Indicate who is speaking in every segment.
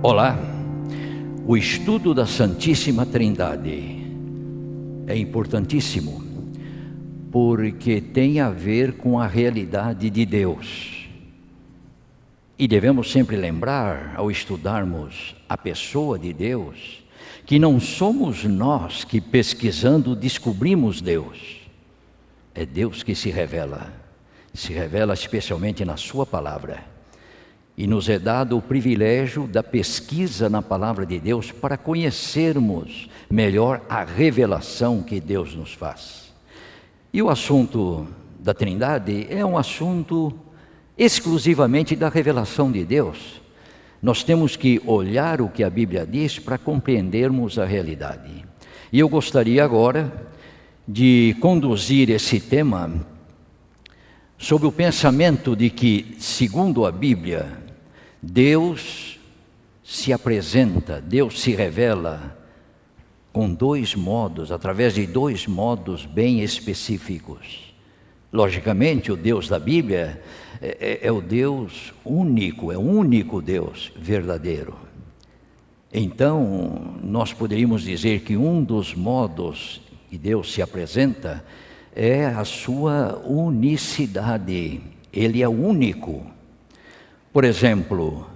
Speaker 1: Olá, o estudo da Santíssima Trindade é importantíssimo, porque tem a ver com a realidade de Deus. E devemos sempre lembrar, ao estudarmos a pessoa de Deus, que não somos nós que pesquisando descobrimos Deus. É Deus que se revela especialmente na sua palavra. E nos é dado o privilégio da pesquisa na palavra de Deus para conhecermos melhor a revelação que Deus nos faz. E o assunto da Trindade é um assunto exclusivamente da revelação de Deus. Nós temos que olhar o que a Bíblia diz para compreendermos a realidade. E eu gostaria agora de conduzir esse tema sob o pensamento de que, segundo a Bíblia, Deus se apresenta, Deus se revela com dois modos, através de dois modos bem específicos. Logicamente, o Deus da Bíblia é o Deus único, é o único Deus verdadeiro. Então, nós poderíamos dizer que um dos modos que Deus se apresenta é a sua unicidade. Ele é único. Por exemplo,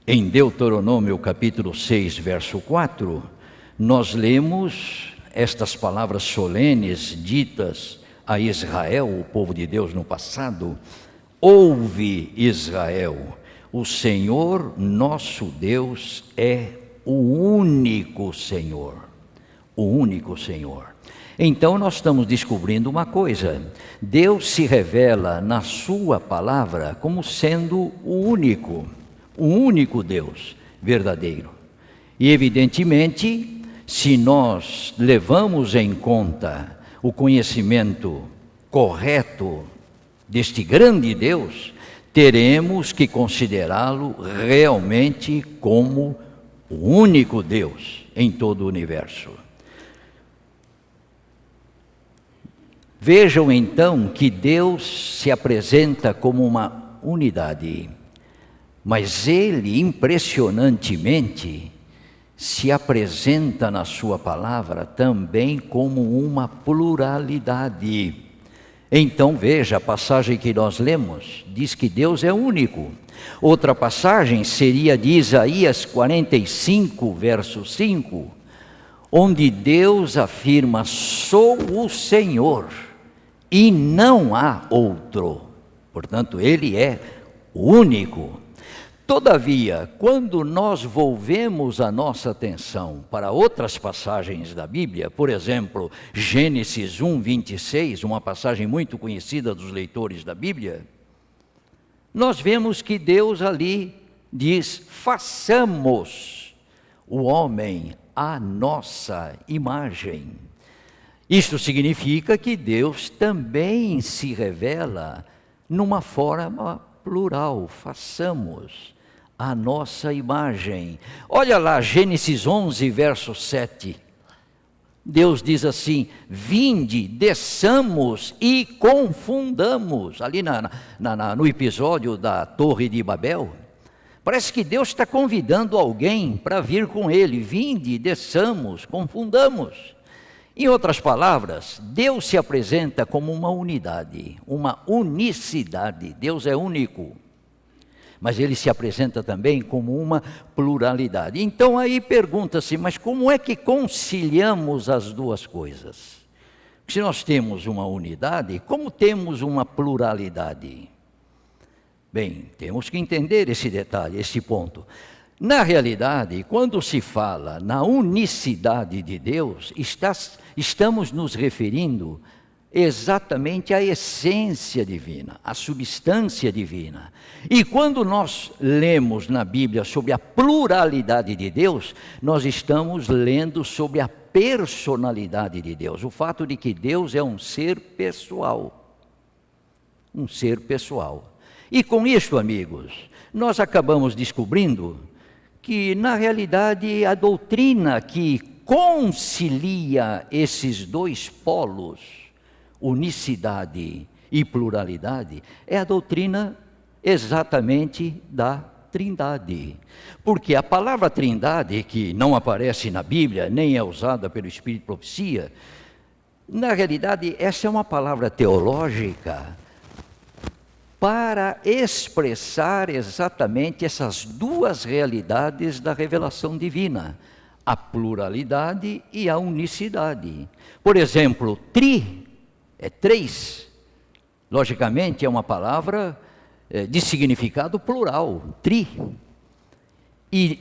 Speaker 1: em Deuteronômio capítulo 6, verso 4, nós lemos estas palavras solenes ditas a Israel, o povo de Deus no passado: ouve, Israel, o Senhor nosso Deus é o único Senhor. O único Senhor. Então nós estamos descobrindo uma coisa: Deus se revela na sua palavra como sendo o único Deus verdadeiro. E evidentemente, se nós levamos em conta o conhecimento correto deste grande Deus, teremos que considerá-lo realmente como o único Deus em todo o universo. Vejam então que Deus se apresenta como uma unidade, mas Ele impressionantemente se apresenta na sua palavra também como uma pluralidade. Então veja, a passagem que nós lemos diz que Deus é único. Outra passagem seria de Isaías 45, verso 5, onde Deus afirma: sou o Senhor e não há outro. Portanto, Ele é o único. Todavia, quando nós volvemos a nossa atenção para outras passagens da Bíblia, por exemplo, Gênesis 1, 26, uma passagem muito conhecida dos leitores da Bíblia, nós vemos que Deus ali diz: façamos o homem à nossa imagem. Isto significa que Deus também se revela numa forma plural: façamos a nossa imagem. Olha lá, Gênesis 11, verso 7. Deus diz assim: vinde, desçamos e confundamos. Ali no episódio da Torre de Babel, parece que Deus está convidando alguém para vir com Ele. Vinde, desçamos, confundamos. Em outras palavras, Deus se apresenta como uma unidade, uma unicidade. Deus é único, mas Ele se apresenta também como uma pluralidade. Então aí pergunta-se: mas como é que conciliamos as duas coisas? Se nós temos uma unidade, como temos uma pluralidade? Bem, temos que entender esse detalhe, esse ponto. Na realidade, quando se fala na unicidade de Deus, estamos nos referindo exatamente a essência divina, a substância divina. E quando nós lemos na Bíblia sobre a pluralidade de Deus, nós estamos lendo sobre a personalidade de Deus, o fato de que Deus é um ser pessoal. Um ser pessoal. E com isso, amigos, nós acabamos descobrindo que, na realidade, a doutrina que concilia esses dois polos, unicidade e pluralidade, é a doutrina exatamente da Trindade. Porque a palavra Trindade, que não aparece na Bíblia, nem é usada pelo Espírito de Profecia, na realidade, essa é uma palavra teológica para expressar exatamente essas duas realidades da revelação divina, a pluralidade e a unicidade. Por exemplo, tri é três, logicamente é uma palavra de significado plural, tri. E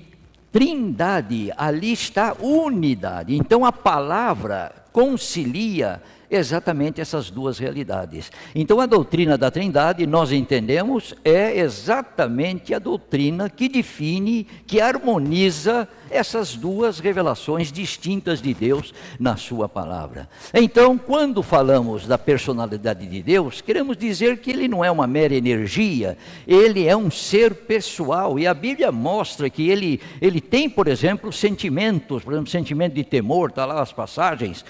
Speaker 1: trindade, ali está unidade. Então a palavra concilia exatamente essas duas realidades. Então a doutrina da Trindade, nós entendemos, é exatamente a doutrina que define, que harmoniza essas duas revelações distintas de Deus na sua palavra. Então, quando falamos da personalidade de Deus, queremos dizer que ele não é uma mera energia, ele é um ser pessoal, e a Bíblia mostra que ele tem, por exemplo, sentimentos, por exemplo, sentimento de temor, está lá as passagens,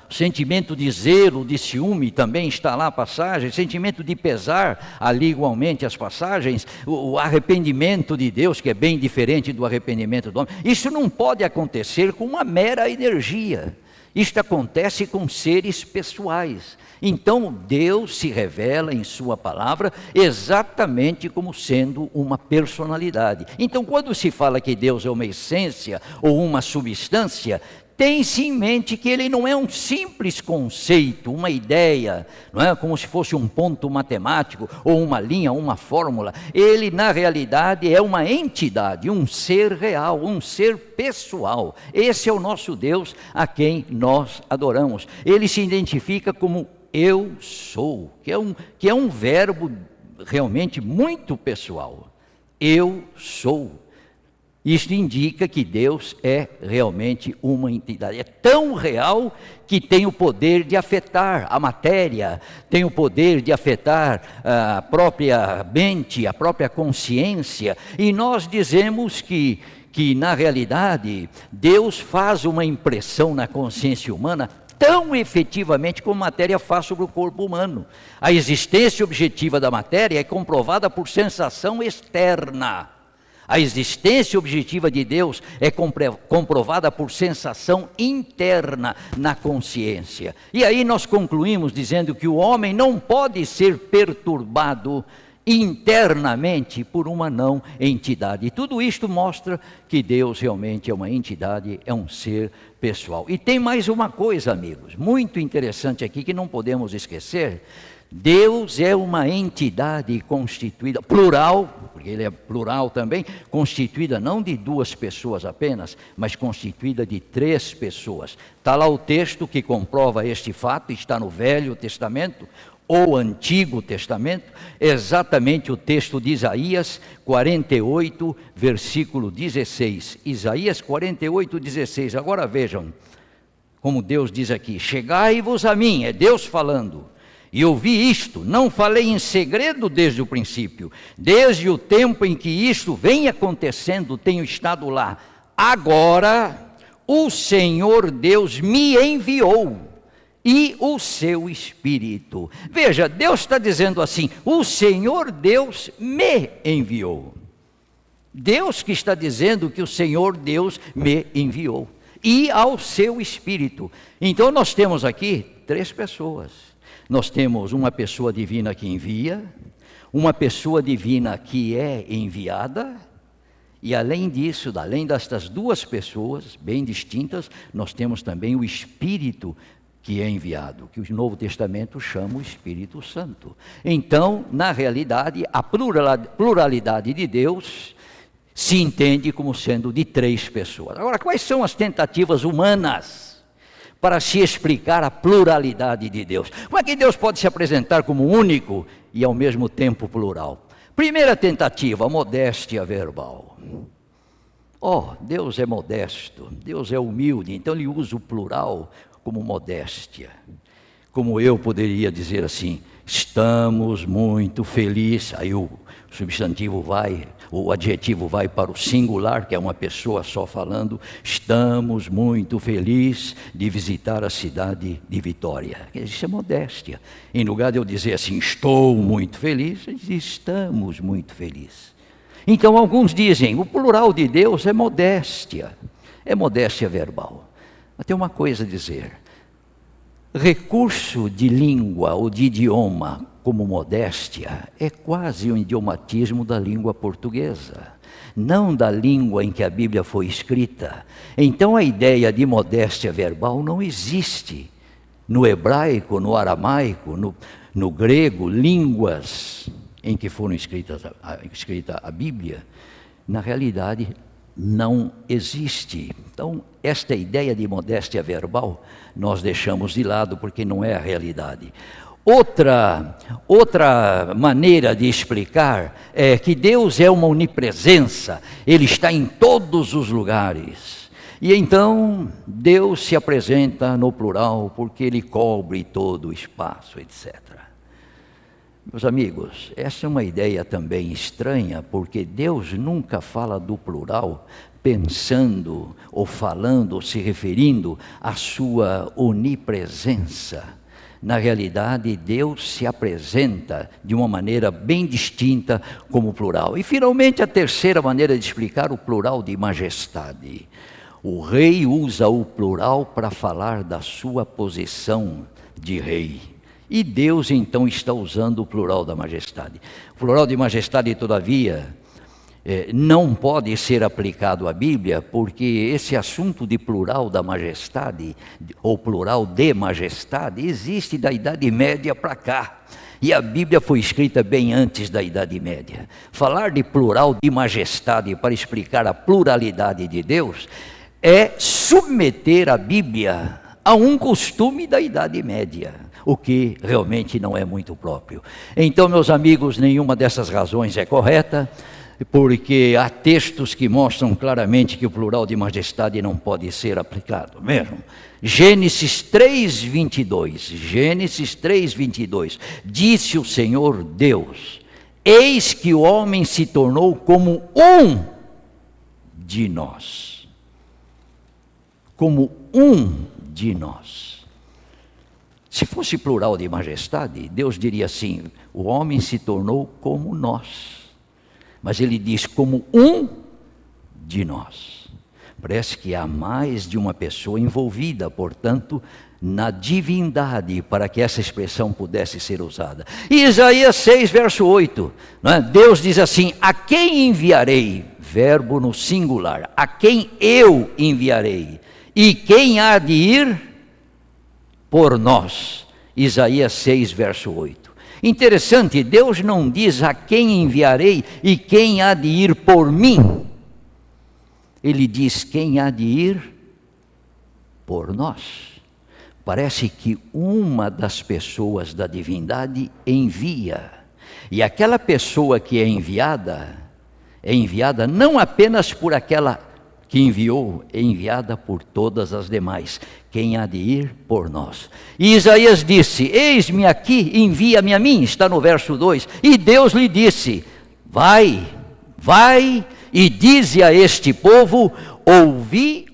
Speaker 1: sentimento de zelo, de ciúme, também está lá a passagem, sentimento de pesar, ali igualmente as passagens, o arrependimento de Deus, que é bem diferente do arrependimento do homem. Isso não pode acontecer com uma mera energia, isto acontece com seres pessoais. Então Deus se revela em sua palavra exatamente como sendo uma personalidade. Então quando se fala que Deus é uma essência ou uma substância, tem-se em mente que ele não é um simples conceito, uma ideia, não é como se fosse um ponto matemático, ou uma linha, uma fórmula. Ele, na realidade, é uma entidade, um ser real, um ser pessoal. Esse é o nosso Deus a quem nós adoramos. Ele se identifica como eu sou, que é um verbo realmente muito pessoal. Eu sou. Isto indica que Deus é realmente uma entidade. É tão real que tem o poder de afetar a matéria, tem o poder de afetar a própria mente, a própria consciência. E nós dizemos que na realidade, Deus faz uma impressão na consciência humana tão efetivamente como a matéria faz sobre o corpo humano. A existência objetiva da matéria é comprovada por sensação externa. A existência objetiva de Deus é comprovada por sensação interna na consciência. E aí nós concluímos dizendo que o homem não pode ser perturbado internamente por uma não entidade. E tudo isto mostra que Deus realmente é uma entidade, é um ser pessoal. E tem mais uma coisa, amigos, muito interessante aqui que não podemos esquecer. Deus é uma entidade constituída, plural, porque ele é plural também, constituída não de duas pessoas apenas, mas constituída de três pessoas. Está lá o texto que comprova este fato, está no Velho Testamento, ou Antigo Testamento, exatamente o texto de Isaías 48, versículo 16. Isaías 48, 16. Agora vejam como Deus diz aqui: chegai-vos a mim, é Deus falando. E ouvi isto, não falei em segredo desde o princípio, desde o tempo em que isto vem acontecendo, tenho estado lá. Agora o Senhor Deus me enviou, e o seu Espírito. Veja, Deus está dizendo assim: o Senhor Deus me enviou. Deus que está dizendo que o Senhor Deus me enviou, e ao seu Espírito. Então nós temos aqui três pessoas. Nós temos uma pessoa divina que envia, uma pessoa divina que é enviada, e além disso, além destas duas pessoas bem distintas, nós temos também o Espírito que é enviado, que o Novo Testamento chama o Espírito Santo. Então, na realidade, a pluralidade de Deus se entende como sendo de três pessoas. Agora, quais são as tentativas humanas para se explicar a pluralidade de Deus. Como é que Deus pode se apresentar como único e ao mesmo tempo plural? Primeira tentativa, modéstia verbal. Deus é modesto, Deus é humilde, então ele usa o plural como modéstia. Como eu poderia dizer assim, estamos muito felizes, aí o substantivo vai, o adjetivo vai para o singular, que é uma pessoa só falando, estamos muito felizes de visitar a cidade de Vitória. Isso é modéstia. Em lugar de eu dizer assim, estou muito feliz, eu diz, estamos muito felizes. Então alguns dizem, o plural de Deus é modéstia verbal. Mas tem uma coisa a dizer, recurso de língua ou de idioma como modéstia é quase um idiomatismo da língua portuguesa, não da língua em que a Bíblia foi escrita. Então a ideia de modéstia verbal não existe no hebraico, no aramaico, no grego, línguas em que foram escrita a Bíblia. Na realidade não existe. Então esta ideia de modéstia verbal nós deixamos de lado porque não é a realidade. Outra maneira de explicar é que Deus é uma onipresença, Ele está em todos os lugares. E então Deus se apresenta no plural porque Ele cobre todo o espaço, etc. Meus amigos, essa é uma ideia também estranha, porque Deus nunca fala do plural pensando ou falando ou se referindo à sua onipresença. Na realidade, Deus se apresenta de uma maneira bem distinta como plural. E finalmente a terceira maneira de explicar o plural de majestade. O rei usa o plural para falar da sua posição de rei. E Deus então está usando o plural da majestade. O plural de majestade, todavia, não pode ser aplicado à Bíblia, porque esse assunto de plural da majestade, ou plural de majestade, existe da Idade Média para cá. E a Bíblia foi escrita bem antes da Idade Média. Falar de plural de majestade para explicar a pluralidade de Deus é submeter a Bíblia a um costume da Idade Média, o que realmente não é muito próprio. Então, meus amigos, nenhuma dessas razões é correta, porque há textos que mostram claramente que o plural de majestade não pode ser aplicado mesmo. Gênesis 3:22, disse o Senhor Deus, eis que o homem se tornou como um de nós. Como um de nós. Se fosse plural de majestade, Deus diria assim, o homem se tornou como nós. Mas ele diz como um de nós. Parece que há mais de uma pessoa envolvida, portanto, na divindade, para que essa expressão pudesse ser usada. E Isaías 6, verso 8, Deus diz assim, a quem enviarei? Verbo no singular, a quem eu enviarei? E quem há de ir por nós? Isaías 6, verso 8. Interessante, Deus não diz a quem enviarei e quem há de ir por mim. Ele diz quem há de ir por nós. Parece que uma das pessoas da divindade envia. E aquela pessoa que é enviada não apenas por aquela que enviou, é enviada por todas as demais. Quem há de ir por nós? E Isaías disse, eis-me aqui, envia-me a mim, está no verso 2. E Deus lhe disse, vai e dize a este povo, ouvi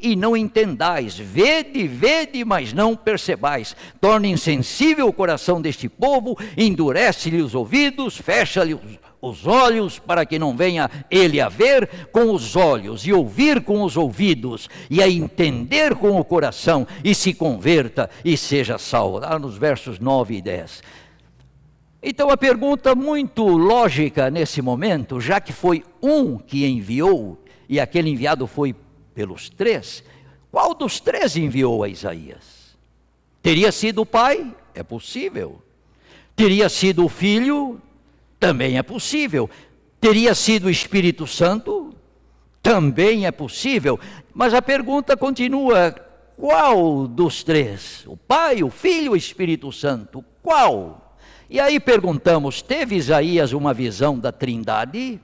Speaker 1: e não entendais, vede, mas não percebais. Torna insensível o coração deste povo, endurece-lhe os ouvidos, fecha-lhe os olhos, para que não venha ele a ver com os olhos, e ouvir com os ouvidos, e a entender com o coração, e se converta e seja salvo. Lá nos versos 9 e 10. Então a pergunta muito lógica nesse momento, já que foi um que enviou, e aquele enviado foi pelos três, qual dos três enviou a Isaías? Teria sido o pai? É possível. Teria sido o filho? Também é possível. Teria sido o Espírito Santo? Também é possível. Mas a pergunta continua, qual dos três? O Pai, o Filho e o Espírito Santo? Qual? E aí perguntamos, teve Isaías uma visão da Trindade?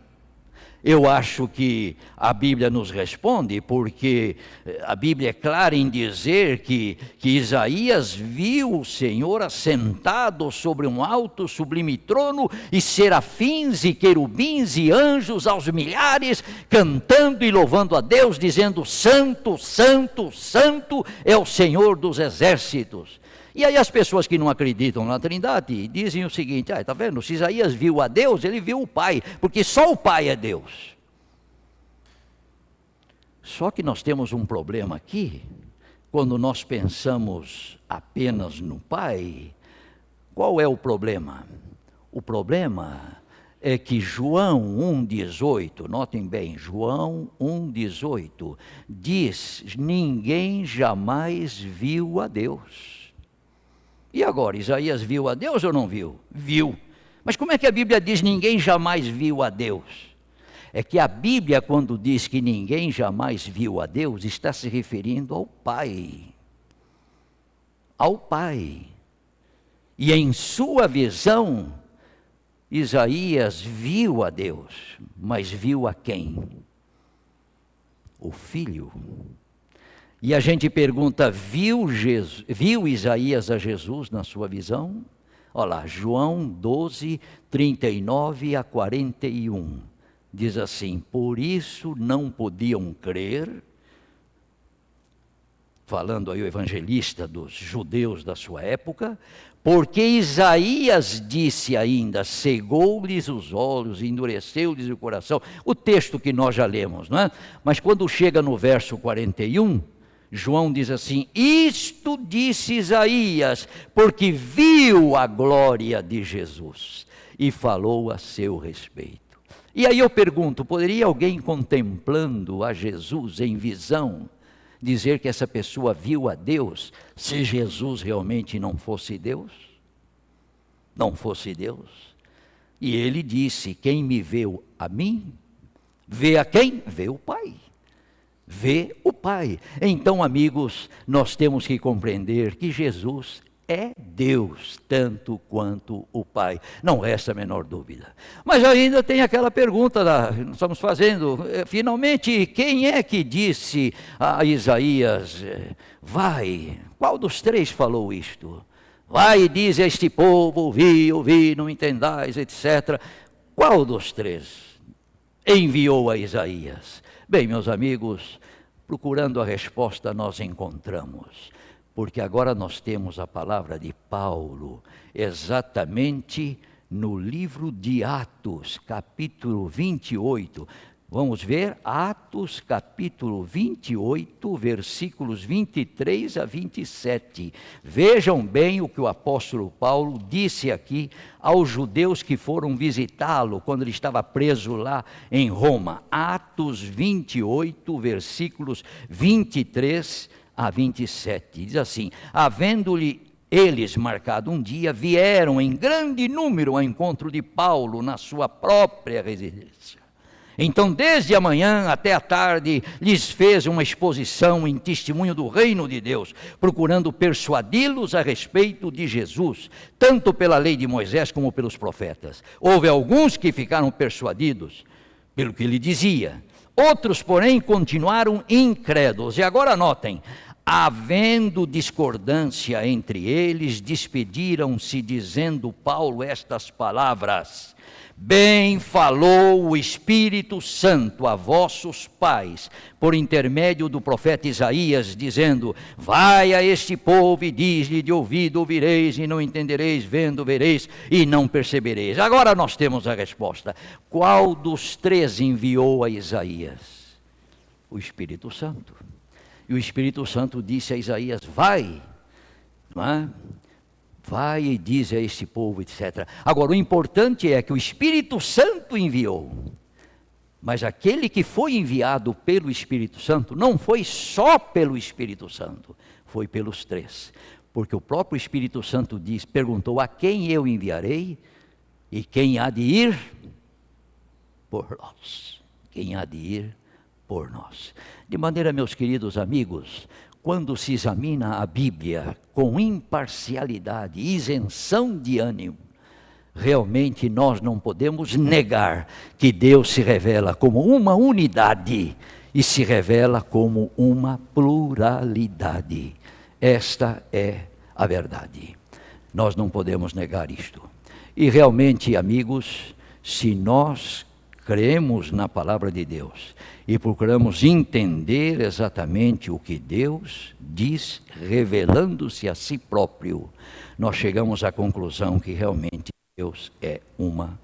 Speaker 1: Eu acho que a Bíblia nos responde, porque a Bíblia é clara em dizer que Isaías viu o Senhor assentado sobre um alto sublime trono, e serafins e querubins e anjos aos milhares, cantando e louvando a Deus, dizendo: Santo, Santo, Santo é o Senhor dos exércitos. E aí as pessoas que não acreditam na Trindade dizem o seguinte: está vendo, se Isaías viu a Deus, ele viu o Pai, porque só o Pai é Deus. Só que nós temos um problema aqui, quando nós pensamos apenas no Pai. Qual é o problema? O problema é que João 1,18, notem bem, João 1,18, diz: ninguém jamais viu a Deus. E agora, Isaías viu a Deus ou não viu? Viu. Mas como é que a Bíblia diz ninguém jamais viu a Deus? É que a Bíblia, quando diz que ninguém jamais viu a Deus, está se referindo ao Pai. Ao Pai. E em sua visão, Isaías viu a Deus, mas viu a quem? O Filho. E a gente pergunta, viu Isaías a Jesus na sua visão? Olha lá, João 12, 39 a 41. Diz assim: por isso não podiam crer, falando aí o evangelista dos judeus da sua época, porque Isaías disse ainda: cegou-lhes os olhos, endureceu-lhes o coração. O texto que nós já lemos, não é? Mas quando chega no verso 41, João diz assim: isto disse Isaías, porque viu a glória de Jesus e falou a seu respeito. E aí eu pergunto, poderia alguém contemplando a Jesus em visão dizer que essa pessoa viu a Deus, se Jesus realmente não fosse Deus? Não fosse Deus? E ele disse: quem me vê a mim, vê a quem? Vê o Pai. Vê o Pai. Então, amigos, nós temos que compreender que Jesus é Deus, tanto quanto o Pai. Não resta a menor dúvida. Mas ainda tem aquela pergunta, nós estamos fazendo, finalmente, quem é que disse a Isaías, vai, qual dos três falou isto? Vai e diz a este povo, ouvi, não entendais, etc. Qual dos três enviou a Isaías? Bem, meus amigos, procurando a resposta nós encontramos, porque agora nós temos a palavra de Paulo, exatamente no livro de Atos, capítulo 28. Vamos ver, Atos capítulo 28, versículos 23 a 27. Vejam bem o que o apóstolo Paulo disse aqui aos judeus que foram visitá-lo quando ele estava preso lá em Roma. Atos 28, versículos 23 a 27. Diz assim: havendo-lhe eles marcado um dia, vieram em grande número ao encontro de Paulo na sua própria residência. Então, desde a manhã até a tarde, lhes fez uma exposição em testemunho do reino de Deus, procurando persuadi-los a respeito de Jesus, tanto pela lei de Moisés como pelos profetas. Houve alguns que ficaram persuadidos pelo que ele dizia, outros, porém, continuaram incrédulos. E agora notem, havendo discordância entre eles, despediram-se, dizendo Paulo estas palavras: bem falou o Espírito Santo a vossos pais, por intermédio do profeta Isaías, dizendo: vai a este povo e diz-lhe, de ouvido ouvireis e não entendereis, vendo vereis e não percebereis. Agora nós temos a resposta. Qual dos três enviou a Isaías? O Espírito Santo. E o Espírito Santo disse a Isaías: vai, não é? Vai e diz a este povo, etc. Agora, o importante é que o Espírito Santo enviou. Mas aquele que foi enviado pelo Espírito Santo, não foi só pelo Espírito Santo, foi pelos três. Porque o próprio Espírito Santo perguntou: a quem eu enviarei? E quem há de ir? Por nós. Quem há de ir? Por nós. De maneira, meus queridos amigos, quando se examina a Bíblia com imparcialidade, isenção de ânimo, realmente nós não podemos negar que Deus se revela como uma unidade e se revela como uma pluralidade. Esta é a verdade. Nós não podemos negar isto. E realmente, amigos, se nós cremos na palavra de Deus e procuramos entender exatamente o que Deus diz, revelando-se a si próprio, nós chegamos à conclusão que realmente Deus é uma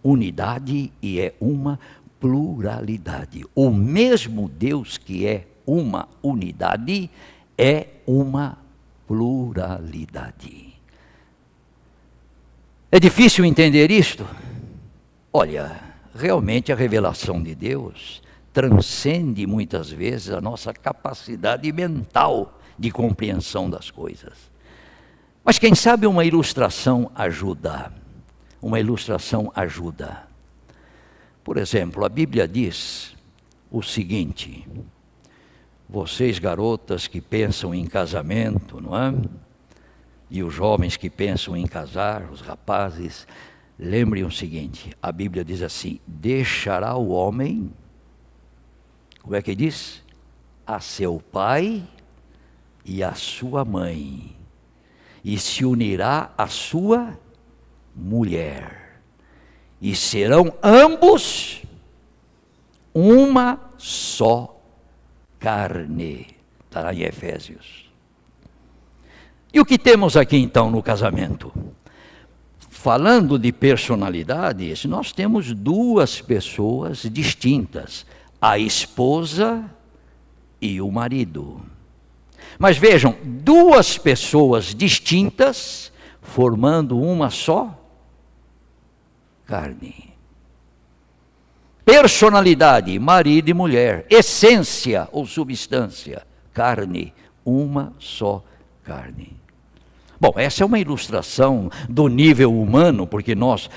Speaker 1: unidade e é uma pluralidade. O mesmo Deus que é uma unidade é uma pluralidade. É difícil entender isto? Olha, realmente a revelação de Deus transcende muitas vezes a nossa capacidade mental de compreensão das coisas. Mas quem sabe uma ilustração ajuda. Uma ilustração ajuda. Por exemplo, a Bíblia diz o seguinte: vocês garotas que pensam em casamento, não é? E os jovens que pensam em casar, os rapazes, lembrem o seguinte, a Bíblia diz assim: deixará o homem, como é que diz? A seu pai e a sua mãe, e se unirá à sua mulher, e serão ambos uma só carne. Está lá em Efésios. E o que temos aqui então no casamento? Falando de personalidades, nós temos duas pessoas distintas, a esposa e o marido. Mas vejam, duas pessoas distintas formando uma só carne. Personalidade, marido e mulher. Essência ou substância, carne, uma só carne. Bom, essa é uma ilustração do nível humano, porque nós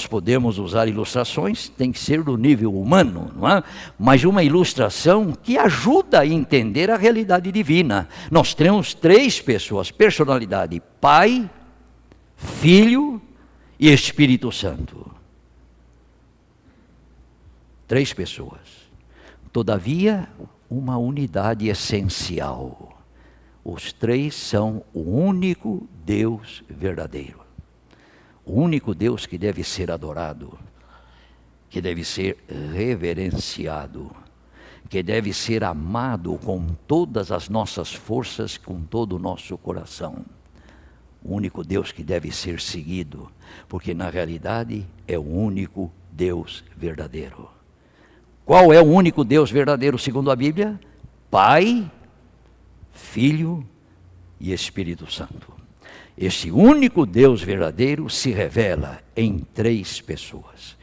Speaker 1: podemos usar ilustrações, tem que ser do nível humano, não é? Mas uma ilustração que ajuda a entender a realidade divina. Nós temos três pessoas, personalidade, Pai, Filho e Espírito Santo. Três pessoas. Todavia, uma unidade essencial. Os três são o único Deus verdadeiro. O único Deus que deve ser adorado, que deve ser reverenciado, que deve ser amado com todas as nossas forças, com todo o nosso coração. O único Deus que deve ser seguido, porque na realidade é o único Deus verdadeiro. Qual é o único Deus verdadeiro segundo a Bíblia? Pai, Filho e Espírito Santo. Este único Deus verdadeiro se revela em três pessoas.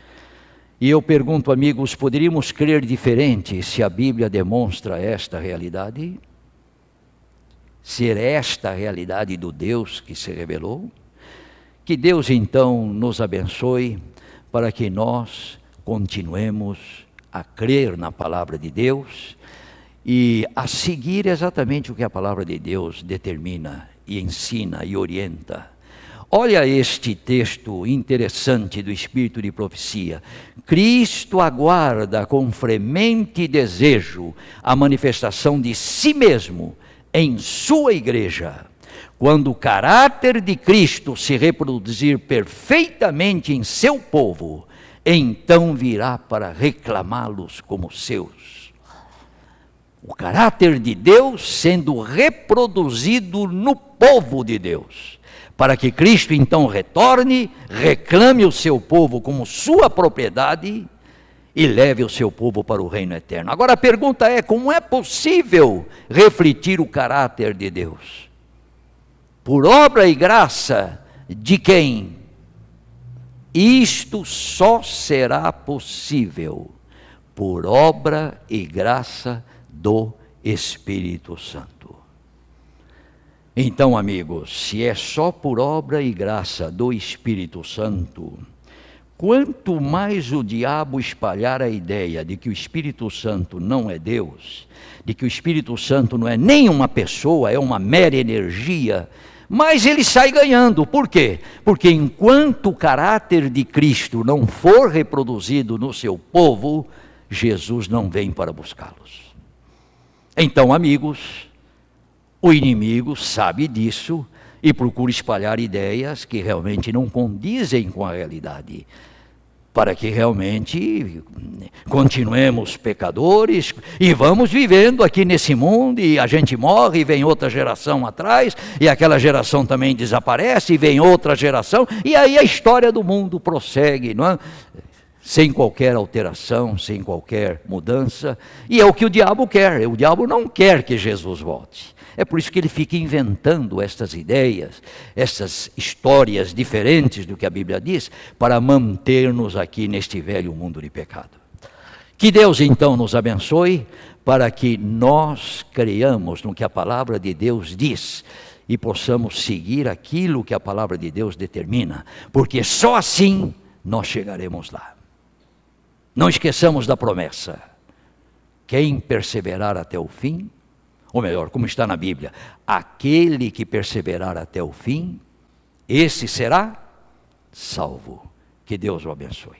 Speaker 1: E eu pergunto, amigos, poderíamos crer diferente se a Bíblia demonstra esta realidade? Ser esta a realidade do Deus que se revelou? Que Deus então nos abençoe para que nós continuemos a crer na palavra de Deus e a seguir exatamente o que a palavra de Deus determina e ensina e orienta. Olha este texto interessante do Espírito de Profecia. Cristo aguarda com fremente desejo a manifestação de si mesmo em sua igreja. Quando o caráter de Cristo se reproduzir perfeitamente em seu povo, então virá para reclamá-los como seus. O caráter de Deus sendo reproduzido no povo de Deus, para que Cristo então retorne, reclame o seu povo como sua propriedade e leve o seu povo para o reino eterno. Agora a pergunta é: como é possível refletir o caráter de Deus? Por obra e graça de quem? Isto só será possível por obra e graça do Espírito Santo. Então, amigos, se é só por obra e graça do Espírito Santo, quanto mais o diabo espalhar a ideia de que o Espírito Santo não é Deus, de que o Espírito Santo não é nem uma pessoa, é uma mera energia, mas ele sai ganhando. Por quê? Porque enquanto o caráter de Cristo não for reproduzido no seu povo, Jesus não vem para buscá-los. Então, amigos, o inimigo sabe disso e procura espalhar ideias que realmente não condizem com a realidade, para que realmente continuemos pecadores e vamos vivendo aqui nesse mundo, e a gente morre e vem outra geração atrás, e aquela geração também desaparece e vem outra geração, e aí a história do mundo prossegue, não é? Sem qualquer alteração, sem qualquer mudança, e é o que o diabo quer. O diabo não quer que Jesus volte. É por isso que ele fica inventando estas ideias, essas histórias diferentes do que a Bíblia diz, para manter-nos aqui neste velho mundo de pecado. Que Deus então nos abençoe, para que nós creiamos no que a palavra de Deus diz, e possamos seguir aquilo que a palavra de Deus determina, porque só assim nós chegaremos lá. Não esqueçamos da promessa: quem perseverar até o fim, ou melhor, como está na Bíblia, aquele que perseverar até o fim, esse será salvo. Que Deus o abençoe.